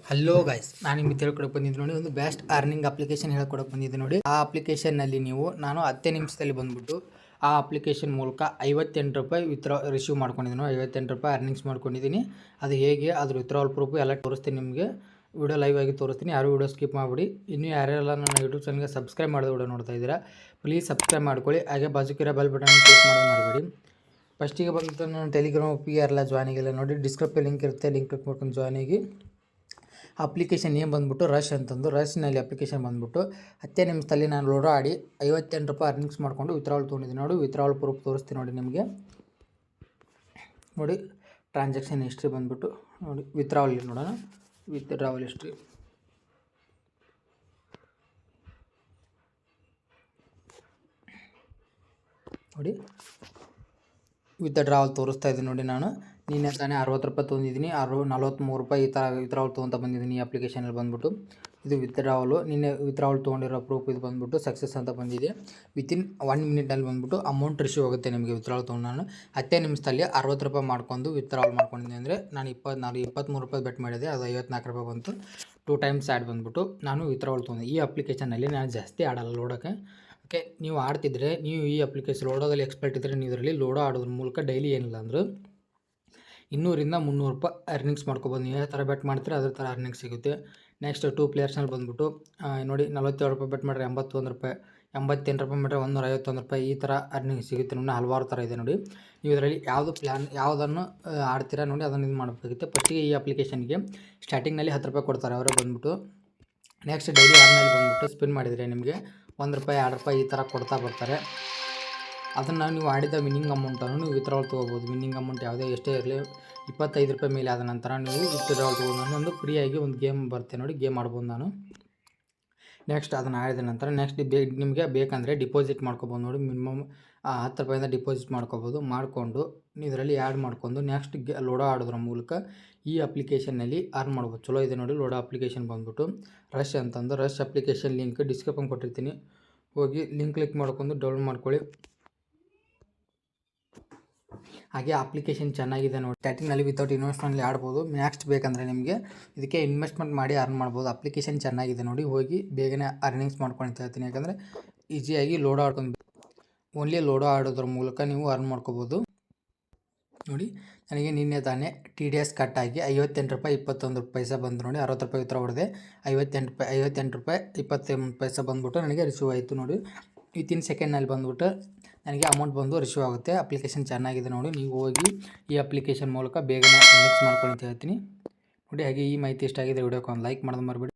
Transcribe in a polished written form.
Hello guys, ನಾನು ನಿಮಗೆ ತಿಳ್ಕೊಡಕ್ಕೆ ಬಂದಿದ್ದೆ ನೋಡಿ. ಒಂದು ಬೆಸ್ಟ್ ಅರ್ನಿಂಗ್ ಅಪ್ಲಿಕೇಶನ್ ಹೇಳ್ಕೊಡಕ್ಕೆ ಬಂದಿದ್ದೆ ನೋಡಿ. ಆ ಅಪ್ಲಿಕೇಶನ್ನಲ್ಲಿ ನಾನು 10 ನಿಮಿಷದಲ್ಲಿ ಬಂದುಬಿಟ್ಟು ಆ ಅಪ್ಲಿಕೇಶನ್ ಮೂಲಕ 58 ರೂಪಾಯಿ ರಿಸೀವ್ ಮಾಡ್ಕೊಂಡಿದ್ದೀನಿ. 58 ರೂಪಾಯಿ ಅರ್ನಿಂಗ್ಸ್ ಮಾಡ್ಕೊಂಡಿದ್ದೀನಿ. ಅದು ಹೇಗೆ ಅದ್ರ ವಿತ್ಡ್ರಾವಲ್ ಪ್ರೂಫ್ ಎಲ್ಲ ತೋರಿಸ್ತೀನಿ ನಿಮಗೆ. ವಿಡಿಯೋ ಲೈವ್ ಆಗಿ ತೋರಿಸ್ತೀನಿ. ಯಾರು ವಿಡಿಯೋ ಸ್ಕಿಪ್ ಮಾಡಿಬಿಡಿ. ಇನ್ನೂ ಯಾರೆಲ್ಲ ನನ್ನ ಯೂಟ್ಯೂಬ್ ಚಾನಲ್ಗೆ ಸಬ್ಸ್ಕ್ರೈಬ್ ಮಾಡಿದ ವಿಡಿಯೋ ನೋಡ್ತಾ ಇದ್ದೀರಾ, ಪ್ಲೀಸ್ ಸಬ್ಸ್ಕ್ರೈಬ್ ಮಾಡ್ಕೊಳ್ಳಿ. ಹಾಗೆ ಬಾಜುಕಿರೋ ಬೆಲ್ ಬಟನ್ ಕ್ಲಿಕ್ ಮಾಡೋದು ಮರಿಬೇಡಿ. ಫಸ್ಟಿಗೆ ಬಂದು ನಾನು ಟೆಲಿಗ್ರಾಮ್ ಪಿ ಆರ್ ಎಲ್ಲ ಜಾಯ್ನ್ ಆಗಿಲ್ಲ ನೋಡಿ. ಡಿಸ್ಕ್ರಿಪ್ಷನ್ ಲಿಂಕ್ ಇರುತ್ತೆ, ಲಿಂಕ್ ಕ್ಲಿಕ್ ಮಾಡ್ಕೊಂಡು ಜಾಯ್ನ್ ಆಗಿ. ಅಪ್ಲಿಕೇಶನ್ ನೇಮ್ ಬಂದುಬಿಟ್ಟು ರಶ್ ಅಂತಂದು, ರಶ್ನಲ್ಲಿ ಅಪ್ಲಿಕೇಶನ್ ಬಂದುಬಿಟ್ಟು 10 ನಿಮಿಷದಲ್ಲಿ ನಾನು ಲೋಡ್ ಆಡಿ 58 ರೂಪಾಯಿ ಅರ್ನಿಂಗ್ಸ್ ಮಾಡಿಕೊಂಡು ವಿತ್ಡ್ರಾವಲ್ ತೊಗೊಂಡಿದ್ದೀನಿ ನೋಡಿ. ವಿತ್ಡ್ರಾವಲ್ ಪ್ರೂಫ್ ತೋರಿಸ್ತೀನಿ ನೋಡಿ ನಿಮಗೆ. ನೋಡಿ ಟ್ರಾನ್ಸಾಕ್ಷನ್ ಹಿಸ್ಟ್ರಿ ಬಂದುಬಿಟ್ಟು ನೋಡಿ, ವಿತ್ಡ್ರಾವಲ್ ನೋಡೋಣ. ವಿತ್ಡ್ರಾವಲ್ ಹಿಸ್ಟ್ರಿ ನೋಡಿ, ವಿತ್ಡ್ರಾವಲ್ ತೋರಿಸ್ತಾ ಇದ್ದೀನಿ ನೋಡಿ. ನಾನು ನಿನ್ನೆ ತಾನೇ 60 ರೂಪಾಯಿ ತೊಗೊಂಡಿದ್ದೀನಿ, 43 ರೂಪಾಯಿ ಈ ಥರ ವಿತ್ಡ್ರಾವಲ್ ತೊಗೊತ ಬಂದಿದ್ದೀನಿ. ಈ ಅಪ್ಲಿಕೇಶನಲ್ಲಿ ಬಂದುಬಿಟ್ಟು ಇದು ವಿತ್ಡ್ರಾವಲು. ನಿನ್ನೆ ವಿತ್ಡ್ರಾವಲ್ ತೊಗೊಂಡಿರೋ ಪ್ರೂಫ್ ಇದು ಬಂದುಬಿಟ್ಟು ಸಕ್ಸಸ್ ಅಂತ ಬಂದಿದೆ. ವಿತಿನ್ 1 ಮಿನಿಟಲ್ಲಿ ಬಂದುಬಿಟ್ಟು ಅಮೌಂಟ್ ರಿಸೀವ್ ಆಗುತ್ತೆ ನಿಮಗೆ. ವಿತ್ಡ್ರಾವಲ್ ತೊಗೊಂಡು ನಾನು 10 ನಿಮಿಷದಲ್ಲಿ 60 ರೂಪಾಯಿ ಮಾಡ್ಕೊಂಡು ವಿತ್ಡ್ರಾವಲ್ ಮಾಡ್ಕೊಂಡಿದ್ದೀನಿ. ಅಂದರೆ ನಾನು 23 ರೂಪಾಯಿ ಬೆಟ್ ಮಾಡಿದೆ, ಅದು 54 ರೂಪಾಯಿ ಬಂತು. 2 ಟೈಮ್ಸ್ ಆ್ಯಡ್ ಬಂದುಬಿಟ್ಟು ನಾನು ವಿತ್ಡ್ರಾವಲ್ ತೊಗೊಂಡೆ. ಈ ಅಪ್ಲಿಕೇಶನಲ್ಲಿ ನಾನು ಜಾಸ್ತಿ ಆಡಲ್ಲ ಲೋಡೋಕ್ಕೆ. ಓಕೆ, ನೀವು ಆಡ್ತಿದ್ರೆ, ನೀವು ಈ ಅಪ್ಲಿಕೇಶನ್ ಲೋಡೋದಲ್ಲಿ ಎಕ್ಸ್ಪರ್ಟ್ ಇದ್ದರೆ ನೀವು ಇದರಲ್ಲಿ ಲೋಡೋ ಆಡೋದ್ರ ಮೂಲಕ ಡೈಲಿ ಏನಿಲ್ಲ ಅಂದರೂ 200 ರಿಂದ 300 ರೂಪಾಯಿ ಅರ್ನಿಂಗ್ಸ್ ಮಾಡ್ಕೊಬೋದು. ನೀವು ಯಾವ ಥರ ಬೆಟ್ ಮಾಡ್ತೀರಾ ಅದ್ರ ಥರ ಅರ್ನಿಂಗ್ಸ್ ಸಿಗುತ್ತೆ. ನೆಕ್ಸ್ಟ್ 2 ಪ್ಲೇಯರ್ಸ್ನಲ್ಲಿ ಬಂದುಬಿಟ್ಟು ನೋಡಿ, 47 ರೂಪಾಯಿ ಬೆಟ್ ಮಾಡಿದ್ರೆ 81 ರೂಪಾಯಿ, 88 ರೂಪಾಯಿ ಮಾಡಿದ್ರೆ 151 ರೂಪಾಯಿ, ಈ ಥರ ಅರ್ನಿಂಗ್ ಸಿಗುತ್ತೆ ನೋಡಿ. ಹಲವಾರು ಥರ ಇದೆ ನೋಡಿ. ನೀವು ಇದರಲ್ಲಿ ಯಾವುದನ್ನು ಆಡ್ತೀರಾ ನೋಡಿ, ಅದನ್ನು ಇದು ಮಾಡಬೇಕಾಗುತ್ತೆ. ಫಸ್ಟಿಗೆ ಈ ಅಪ್ಲಿಕೇಶನ್ಗೆ ಸ್ಟಾರ್ಟಿಂಗ್ನಲ್ಲಿ 10 ರೂಪಾಯಿ ಕೊಡ್ತಾರೆ ಅವರೇ ಬಂದುಬಿಟ್ಟು. ನೆಕ್ಸ್ಟ್ ಡೈಲಿ ಆರ್ನಲ್ಲಿ ಬಂದುಬಿಟ್ಟು ಸ್ಪಿನ್ ಮಾಡಿದರೆ ನಿಮಗೆ 1 ರೂಪಾಯಿ 2 ರೂಪಾಯಿ ಈ ಥರ ಕೊಡ್ತಾ ಬರ್ತಾರೆ. ಅದನ್ನು ನೀವು ಆಡಿದ ವಿನ್ನಿಂಗ್ ಅಮೌಂಟನ್ನು ನೀವು ವಿತ್ಡ್ರಾವಲ್ ತೊಗೋಬೋದು. ವಿನ್ನಿಂಗ್ ಅಮೌಂಟ್ ಯಾವುದೇ ಎಷ್ಟೇ ಇರಲಿ 25 ರೂಪಾಯಿ ಮೇಲೆ ಆದ ನಂತರ ನೀವು ವಿತ್ಡ್ರಾವಲ್ ತೊಗೊಂಡು ಒಂದು ಫ್ರೀಯಾಗಿ ಒಂದು ಗೇಮ್ ಬರುತ್ತೆ ನೋಡಿ, ಗೇಮ್ ಆಡ್ಬೋದು ನಾನು. ನೆಕ್ಸ್ಟ್ ಅದನ್ನು ಆಡಿದ ನಂತರ ನೆಕ್ಸ್ಟ್ ನಿಮಗೆ ಬೇಕಂದರೆ ಡಿಪಾಸಿಟ್ ಮಾಡ್ಕೊಬೋದು ನೋಡಿ. ಮಿನಿಮಮ್ 10 ರೂಪಾಯಿಂದ ಡಿಪಾಸಿಟ್ ಮಾಡ್ಕೊಬೋದು. ಮಾಡಿಕೊಂಡು ಇದರಲ್ಲಿ ಆ್ಯಡ್ ಮಾಡ್ಕೊಂಡು ನೆಕ್ಸ್ಟ್ ಲೋಡೋ ಆಡೋದ್ರ ಮೂಲಕ ಈ ಅಪ್ಲಿಕೇಶನ್ನಲ್ಲಿ ಅರ್ನ್ ಮಾಡ್ಬೋದು. ಚಲೋ ಇದೆ ನೋಡಿ. ಲೋಡೋ ಅಪ್ಲಿಕೇಶನ್ ಬಂದುಬಿಟ್ಟು ರಶ್ ಅಂತಂದು, ರಶ್ ಅಪ್ಲಿಕೇಶನ್ ಲಿಂಕ್ ಡಿಸ್ಕ್ರಿಪ್ಷನ್ ಕೊಟ್ಟಿರ್ತೀನಿ, ಹೋಗಿ ಲಿಂಕ್ ಕ್ಲಿಕ್ ಮಾಡ್ಕೊಂಡು ಡೌನ್ಲೋಡ್ ಮಾಡ್ಕೊಳ್ಳಿ. ಹಾಗೆ ಅಪ್ಲಿಕೇಶನ್ ಚೆನ್ನಾಗಿದೆ ನೋಡಿ. ಸ್ಟಾರ್ಟಿಂಗ್ನಲ್ಲಿ ವಿತೌಟ್ ಇನ್ವೆಸ್ಟ್ಮೆಂಟ್ಲಿ ಆಡ್ಬೋದು. ನೆಕ್ಸ್ಟ್ ಬೇಕಂದರೆ ನಿಮಗೆ ಇದಕ್ಕೆ ಇನ್ವೆಸ್ಟ್ಮೆಂಟ್ ಮಾಡಿ ಅರ್ನ್ ಮಾಡ್ಬೋದು. ಅಪ್ಲಿಕೇಶನ್ ಚೆನ್ನಾಗಿದೆ ನೋಡಿ. ಹೋಗಿ ಬೇಗನೆ ಅರ್ನಿಂಗ್ಸ್ ಮಾಡ್ಕೊಂಡು ಹೇಳ್ತೀನಿ. ಯಾಕಂದರೆ ಈಸಿಯಾಗಿ ಲೋಡೋ ಆಡ್ಕೊಂಡು ಓನ್ಲಿ ಲೋಡೋ ಆಡೋದ್ರ ಮೂಲಕ ನೀವು ಅರ್ನ್ ಮಾಡ್ಕೋಬೋದು ನೋಡಿ. ನನಗೆ ನಿನ್ನೆ ತಾನೇ TDS ಕಟ್ಟಾಗಿ 58 ರೂಪಾಯಿ 21 ಪೈಸೆ ಬಂದು ನೋಡಿ. 60 ರೂಪಾಯಿ ವಿತ್ಡ್ರಾ ಹೊಡೆದೆ, 58 ರೂಪಾಯಿ 21 ಪೈಸೆ ಬಂದುಬಿಟ್ಟು ನನಗೆ ರಿಸೀವ್ ಆಯಿತು ನೋಡಿ. ವಿತಿನ್ ಸೆಕೆಂಡ್ನಲ್ಲಿ ಬಂದುಬಿಟ್ಟು ನನಗೆ ಅಮೌಂಟ್ ಬಂದು ರಿಸೀವ್ ಆಗುತ್ತೆ. ಅಪ್ಲಿಕೇಶನ್ ಚೆನ್ನಾಗಿದೆ ನೋಡಿ. ನೀವು ಹೋಗಿ ಈ ಅಪ್ಲಿಕೇಶನ್ ಮೂಲಕ ಬೇಗನೆ ಇನ್ವೆಸ್ಟ್ ಮಾಡ್ಕೊಳ್ಳಿ ಅಂತ ಹೇಳ್ತೀನಿ ನೋಡಿ. ಹಾಗೆ ಈ ಮಾಹಿತಿ ಇಷ್ಟ ಆಗಿದೆ ವಿಡಿಯೋಕ್ಕೆ ಒಂದು ಲೈಕ್ ಮಾಡೋದು ಮರಿಬೇಡಿ.